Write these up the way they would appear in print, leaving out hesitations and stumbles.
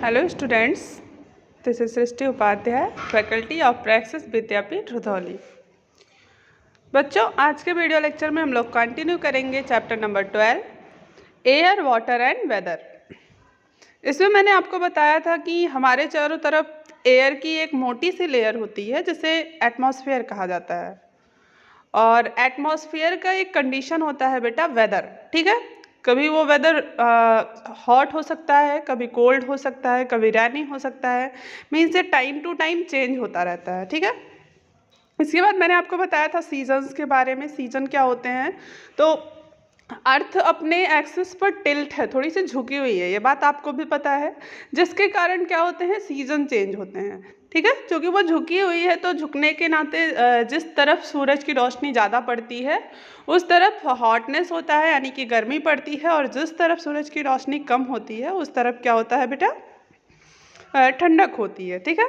Hello students, this is Srishti Upadhyay, faculty of Praxis Vidyapeeth Rudhauli. बच्चों, आज के वीडियो लेक्चर में हम लोग कंटिन्यू करेंगे chapter number 12, air, water and weather. इसमें मैंने आपको बताया था कि हमारे चारों तरफ एयर की एक मोटी सी लेयर होती है जिसे एटमॉस्फेयर कहा जाता है, और एटमॉस्फेयर का एक कंडीशन होता है बेटा वेदर। ठीक है, कभी वो वेदर हॉट हो सकता है, कभी कोल्ड हो सकता है, कभी रेनी हो सकता है। मीन्स ये टाइम टू टाइम चेंज होता रहता है। ठीक है, इसके बाद मैंने आपको बताया था सीजन्स के बारे में। सीजन क्या होते हैं, तो अर्थ अपने एक्सिस पर टिल्ट है, थोड़ी सी झुकी हुई है, ये बात आपको भी पता है, जिसके कारण क्या होते हैं, सीजन चेंज होते हैं। ठीक है, क्योंकि वो झुकी हुई है तो झुकने के नाते जिस तरफ सूरज की रोशनी ज़्यादा पड़ती है उस तरफ हॉटनेस होता है, यानी कि गर्मी पड़ती है, और जिस तरफ सूरज की रोशनी कम होती है उस तरफ क्या होता है बेटा, ठंडक होती है। ठीक है,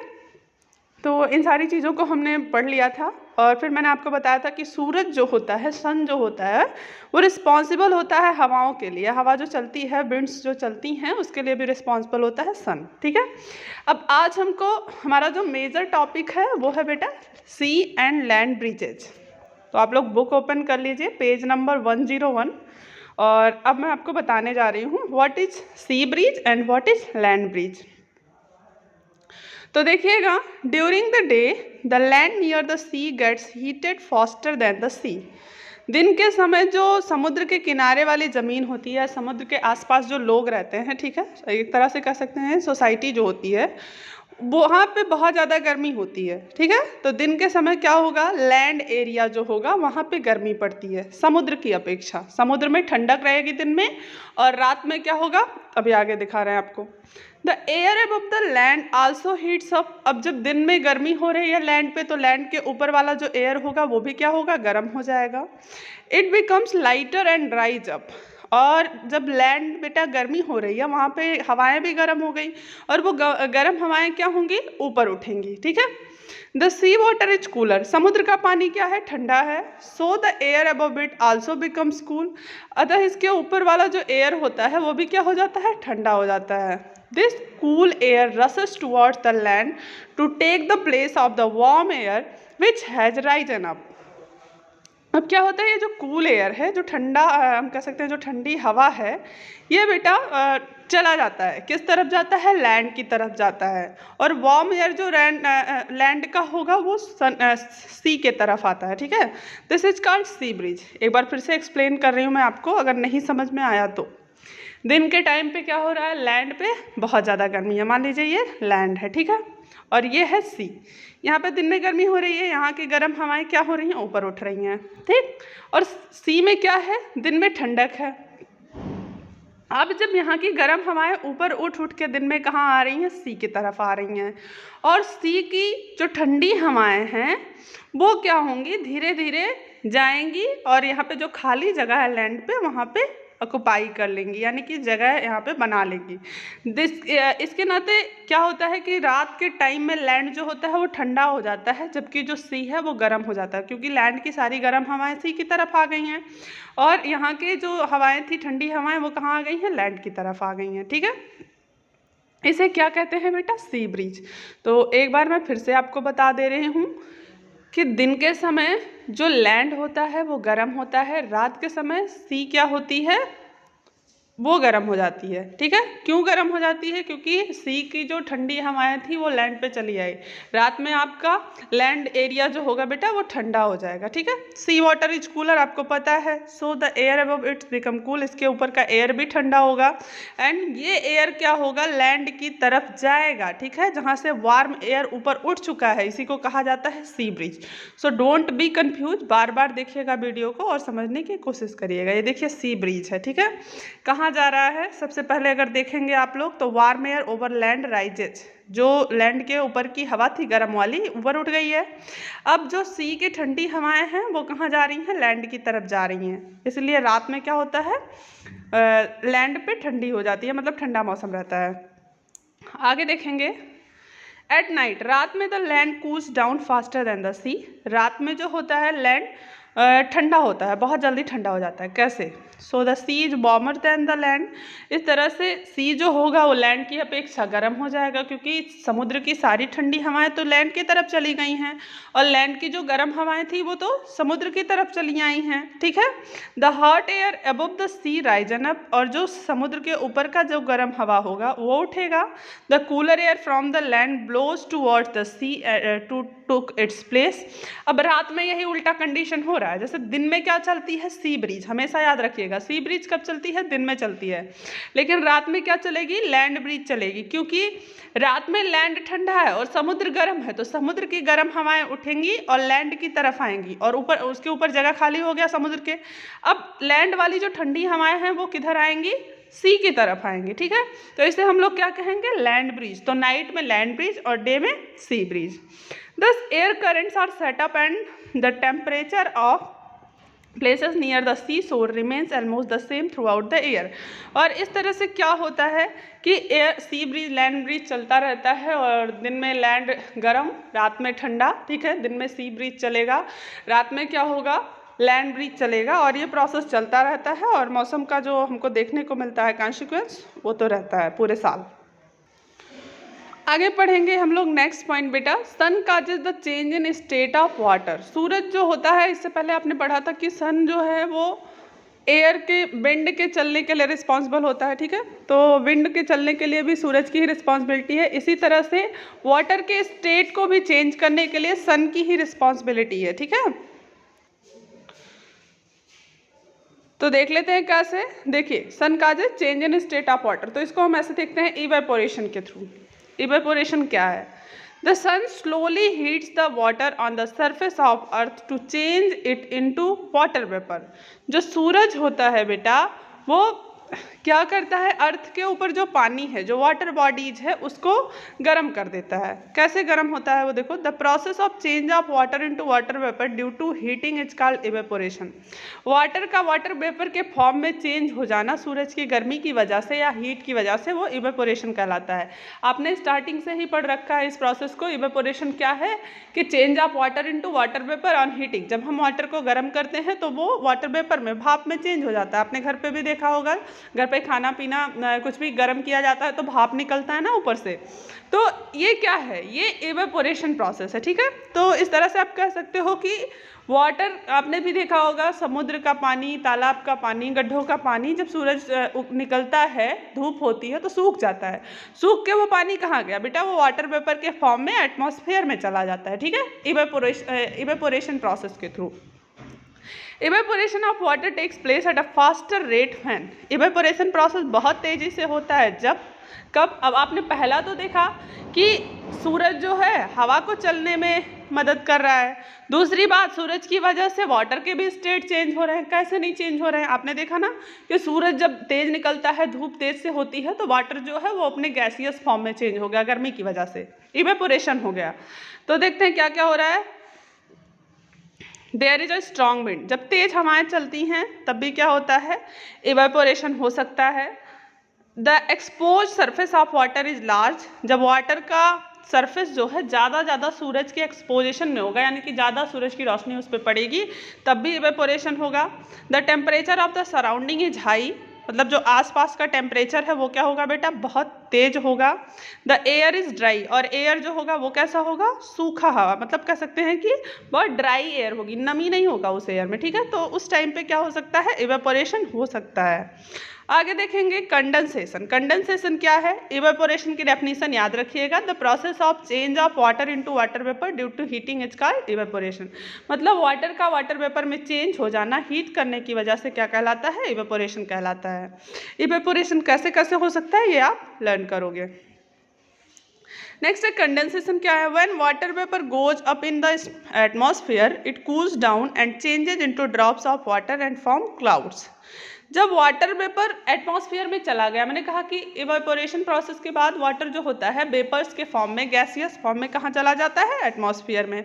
तो इन सारी चीज़ों को हमने पढ़ लिया था। और फिर मैंने आपको बताया था कि सूरज जो होता है, सन जो होता है, वो रिस्पॉन्सिबल होता है हवाओं के लिए। हवा जो चलती है, विंड्स जो चलती हैं, उसके लिए भी रिस्पॉन्सिबल होता है सन। ठीक है, अब आज हमको हमारा जो मेजर टॉपिक है वो है बेटा सी एंड लैंड ब्रिजेज। तो आप लोग बुक ओपन कर लीजिए, पेज नंबर 101। और अब मैं आपको बताने जा रही हूँ what is sea breeze and what is land breeze. तो देखिएगा, during the day the land near the sea gets heated faster than the sea. दिन के समय जो समुद्र के किनारे वाली ज़मीन होती है, समुद्र के आसपास जो लोग रहते हैं, ठीक है, एक तरह से कह सकते हैं सोसाइटी जो होती है, वहाँ पे बहुत ज़्यादा गर्मी होती है। ठीक है, तो दिन के समय क्या होगा, लैंड एरिया जो होगा वहाँ पे गर्मी पड़ती है समुद्र की अपेक्षा। समुद्र में ठंडक रहेगी दिन में, और रात में क्या होगा, अभी आगे दिखा रहे हैं आपको। The air above the land also heats up. अब जब दिन में गर्मी हो रही है लैंड पे, तो लैंड के ऊपर वाला जो एयर होगा वो भी क्या होगा, गर्म हो जाएगा। It becomes lighter and rise up. और जब लैंड बेटा गर्मी हो रही है, वहाँ पे हवाएं भी गर्म हो गई, और वो गर्म हवाएं क्या होंगी, ऊपर उठेंगी। ठीक है, the sea water is cooler. समुद्र का पानी क्या है, ठंडा है। So the air above it also becomes cool. अतः इसके ऊपर वाला जो एयर होता है वो भी क्या हो जाता है, ठंडा हो जाता है। This cool air rushes towards the land to take the place of the warm air which has risen up. अब क्या होता है, ये जो कूल एयर है, जो ठंडा हम कह सकते हैं जो ठंडी हवा है, ये बेटा चला जाता है, किस तरफ जाता है, लैंड की तरफ जाता है। और वार्म एयर जो लैंड का होगा वो सी के तरफ आता है। ठीक है, this is called sea breeze. एक बार फिर से एक्सप्लेन कर रही हूँ मैं आपको, अगर नहीं समझ में आया तो। दिन के टाइम पे क्या हो रहा है, लैंड पे बहुत ज़्यादा गर्मी है, मान लीजिए ये लैंड है। ठीक है, और ये है सी। यहाँ पे दिन में गर्मी हो रही है, यहाँ की गर्म हवाएं क्या हो रही हैं, ऊपर उठ रही हैं। ठीक, और सी में क्या है, दिन में ठंडक है। अब जब यहाँ की गर्म हवाएं ऊपर उठ उठ के दिन में कहाँ आ रही हैं, सी की तरफ आ रही हैं, और सी की जो ठंडी हवाएं हैं वो क्या होंगी, धीरे धीरे जाएंगी, और यहाँ पे जो खाली जगह है लैंड पे, वहाँ पे ऑक्युपाई कर लेंगी, यानी कि जगह यहाँ पे बना लेंगी। इसके नाते क्या होता है कि रात के टाइम में लैंड जो होता है वो ठंडा हो जाता है, जबकि जो सी है वो गर्म हो जाता है, क्योंकि लैंड की सारी गर्म हवाएं सी की तरफ आ गई हैं, और यहाँ के जो हवाएं थी, ठंडी हवाएं, वो कहाँ आ गई हैं, लैंड की तरफ आ गई हैं। ठीक है, इसे क्या कहते हैं बेटा, सी ब्रिज। तो एक बार मैं फिर से आपको बता दे रही हूँ कि दिन के समय जो लैंड होता है वो गर्म होता है, रात के समय सी क्या होती है, वो गर्म हो जाती है। ठीक है, क्यों गर्म हो जाती है, क्योंकि सी की जो ठंडी हवाएं थी वो लैंड पे चली आई, रात में आपका लैंड एरिया जो होगा बेटा वो ठंडा हो जाएगा। ठीक है, सी वाटर इज कूलर, आपको पता है। So the air above it's become cool, इसके ऊपर का एयर भी ठंडा होगा, एंड ये एयर क्या होगा, लैंड की तरफ जाएगा। ठीक है, जहाँ से वार्म एयर ऊपर उठ चुका है, इसी को कहा जाता है sea breeze. So don't be confuse, बार बार देखिएगा वीडियो को और समझने की कोशिश करिएगा। ये देखिए सी ब्रिज है। ठीक है, कहाँ जा रहा है, सबसे पहले अगर देखेंगे आप लोग तो warm air over land rises, जो लैंड के ऊपर की हवा थी गर्म वाली, ऊपर उठ गई है। अब जो सी की ठंडी हवाएं हैं वो कहाँ जा रही हैं, लैंड की तरफ जा रही हैं, इसलिए रात में क्या होता है, लैंड पे ठंडी हो जाती है, मतलब ठंडा मौसम रहता है। आगे देखेंगे, एट नाइट, रात में the land cools down faster than the sea. रात में जो होता है लैंड ठंडा होता है, बहुत जल्दी ठंडा हो जाता है। कैसे? So the sea is warmer than the land. इस तरह से सी जो होगा वो लैंड की अपेक्षा गर्म हो जाएगा, क्योंकि समुद्र की सारी ठंडी हवाएं तो लैंड की तरफ चली गई हैं और लैंड की जो गर्म हवाएं थी वो तो समुद्र की तरफ चली आई हैं। ठीक है। The hot air above the sea risen up, और जो समुद्र के ऊपर का जो गर्म हवा होगा वो उठेगा। The cooler air from the land blows towards the sea to took its place. अब रात में यही उल्टा कंडीशन हो रहा है। जैसे दिन में क्या चलती है? सी ब्रीज, हमेशा याद रखिएगा सी ब्रीज कब चलती है? दिन में चलती है। लेकिन रात में क्या चलेगी? लैंड ब्रीज चलेगी, क्योंकि रात में लैंड ठंडा है और समुद्र गर्म है, तो समुद्र की गर्म हवाएं उठेंगी और लैंड की तरफ आएंगी और ऊपर उसके ऊपर जगह खाली हो गया समुद्र के। अब लैंड वाली जो ठंडी हवाएं हैं वो किधर आएंगी? सी की तरफ आएंगी। ठीक है, तो इसे हम लोग क्या कहेंगे? Land breeze. तो नाइट में लैंड ब्रीज और डे में sea breeze. Thus air currents are set up and the temperature of places near the sea shore remains almost the same throughout the year। और इस तरह से क्या होता है कि air sea breeze land breeze चलता रहता है और दिन में लैंड गर्म, रात में ठंडा। ठीक है, दिन में सी ब्रीज चलेगा, रात में क्या होगा? लैंड ब्रीज चलेगा, और ये प्रोसेस चलता रहता है और मौसम का जो हमको देखने को मिलता है कॉन्सिक्वेंस वो तो रहता है पूरे साल। आगे पढ़ेंगे हम लोग नेक्स्ट पॉइंट बेटा, sun causes the change in state of water. सूरज जो होता है, इससे पहले आपने पढ़ा था कि सन जो है वो एयर के विंड के चलने के लिए रिस्पॉन्सिबल होता है। ठीक है, तो विंड के चलने के लिए भी सूरज की ही रिस्पॉन्सिबिलिटी है। इसी तरह से वाटर के स्टेट को भी चेंज करने के लिए सन की ही रिस्पॉन्सिबिलिटी है। ठीक है, तो देख लेते हैं कैसे। देखिए, sun causes change in state of water, तो इसको हम ऐसे देखते हैं इवेपोरेशन के थ्रू। इवेपोरेशन क्या है? The sun slowly heats the water on the surface of earth to change it into water vapour. जो सूरज होता है बेटा वो क्या करता है? अर्थ के ऊपर जो पानी है, जो वाटर बॉडीज है, उसको गर्म कर देता है। कैसे गर्म होता है वो देखो। The process of change of water into water vapour due to heating is called evaporation. Water का वाटर वेपर के फॉर्म में चेंज हो जाना सूरज की गर्मी की वजह से या हीट की वजह से, वो इवेपोरेशन कहलाता है। आपने स्टार्टिंग से ही पढ़ रखा है इस प्रोसेस को। इवेपोरेशन क्या है कि change of water into water vapour on heating. जब हम वाटर को गर्म करते हैं तो वो वाटर वेपर में, भाप में चेंज हो जाता है। आपने घर पे भी देखा होगा, घर पे खाना पीना कुछ भी गर्म किया जाता है तो भाप निकलता है ना ऊपर से। तो ये क्या है? ये इवेपोरेशन प्रोसेस है। ठीक है, तो इस तरह से आप कह सकते हो कि वाटर, आपने भी देखा होगा समुद्र का पानी, तालाब का पानी, गड्ढों का पानी, जब सूरज निकलता है, धूप होती है तो सूख जाता है। सूख के वो पानी कहाँ गया बेटा? वो वाटर वेपर के फॉर्म में एटमॉस्फेयर में चला जाता है। ठीक है, इवेपोरेशन प्रोसेस के through. Evaporation of water takes place at a faster rate when. Evaporation process बहुत तेज़ी से होता है जब, कब? अब आपने पहला तो देखा कि सूरज जो है हवा को चलने में मदद कर रहा है। दूसरी बात, सूरज की वजह से वाटर के भी स्टेट चेंज हो रहे हैं। कैसे नहीं चेंज हो रहे हैं? आपने देखा ना कि सूरज जब तेज निकलता है, धूप तेज से होती है, तो वाटर जो है वो अपने गैसियस फॉर्म में चेंज हो गया गर्मी की वजह से, इवेपोरेशन हो गया। तो देखते हैं क्या क्या हो रहा है। There is a strong wind, जब तेज हवाएं चलती हैं तब भी क्या होता है? इवेपोरेशन हो सकता है। The expose surface of water is large, जब वाटर का सरफेस जो है ज़्यादा सूरज के एक्सपोजिशन में होगा, यानी कि ज़्यादा सूरज की रोशनी उस पर पड़ेगी, तब भी इवेपोरेशन होगा। The temperature of the surrounding is high, मतलब जो आसपास का टेम्परेचर है वो क्या होगा बेटा? बहुत तेज होगा। द एयर इज ड्राई, और एयर जो होगा वो कैसा होगा? सूखा हवा, मतलब कह सकते हैं कि बहुत ड्राई एयर होगी, नमी नहीं होगा उस एयर में। ठीक है, तो उस टाइम पे क्या हो सकता है? इवेपोरेशन हो सकता है। आगे देखेंगे कंडेंसेशन। कंडेंसेशन क्या है? इवेपोरेशन की डेफिनेशन याद रखिएगा। The process of change of water into water vapour due to heating is called evaporation. मतलब वाटर का वाटर वेपर में चेंज हो जाना हीट करने की वजह से क्या कहलाता है? इवेपोरेशन कहलाता है। इवेपोरेशन कैसे कैसे हो सकता है ये आप लर्न करोगे। नेक्स्ट है कंडेंसेशन क्या है? When water vapour goes up in the atmosphere it cools down and changes into drops of water and form clouds. जब वाटर वेपर एटमॉस्फेयर में चला गया, मैंने कहा कि इवेपोरेशन प्रोसेस के बाद वाटर जो होता है वेपर्स के फॉर्म में, गैसियस फॉर्म में कहाँ चला जाता है? एटमॉस्फेयर में।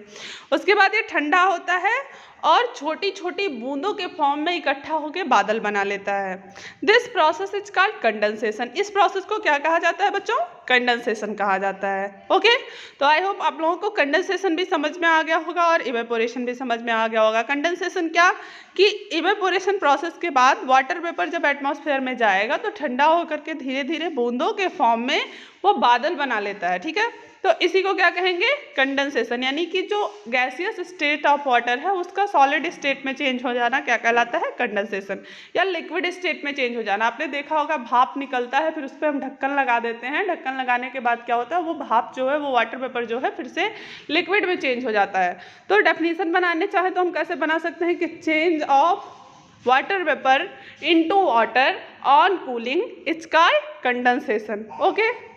उसके बाद ये ठंडा होता है और छोटी छोटी बूंदों के फॉर्म में इकट्ठा होकर बादल बना लेता है। This process is called condensation. इस प्रोसेस को क्या कहा जाता है बच्चों? कंडेंसेशन कहा जाता है। ओके, तो आई होप आप लोगों को कंडेंसेशन भी समझ में आ गया होगा और इवेपोरेशन भी समझ में आ गया होगा। कंडेंसेशन क्या कि इवेपोरेशन प्रोसेस के बाद वाटर वेपर जब एटमॉस्फेयर में जाएगा तो ठंडा होकर के धीरे धीरे बूंदों के फॉर्म में वो बादल बना लेता है। ठीक है, तो इसी को क्या कहेंगे? कंडेंसेशन। यानी कि जो गैसियस स्टेट ऑफ वाटर है उसका सॉलिड स्टेट में चेंज हो जाना क्या कहलाता है? कंडेंसेशन। या लिक्विड स्टेट में चेंज हो जाना। आपने देखा होगा भाप निकलता है, फिर उस पर हम ढक्कन लगा देते हैं, ढक्कन लगाने के बाद क्या होता है, वो भाप जो है, वो वाटर वेपर जो है, फिर से लिक्विड में चेंज हो जाता है। तो डेफिनेशन बनाने चाहे तो हम कैसे बना सकते हैं कि change of water vapour into water on cooling it's called condensation. Okay.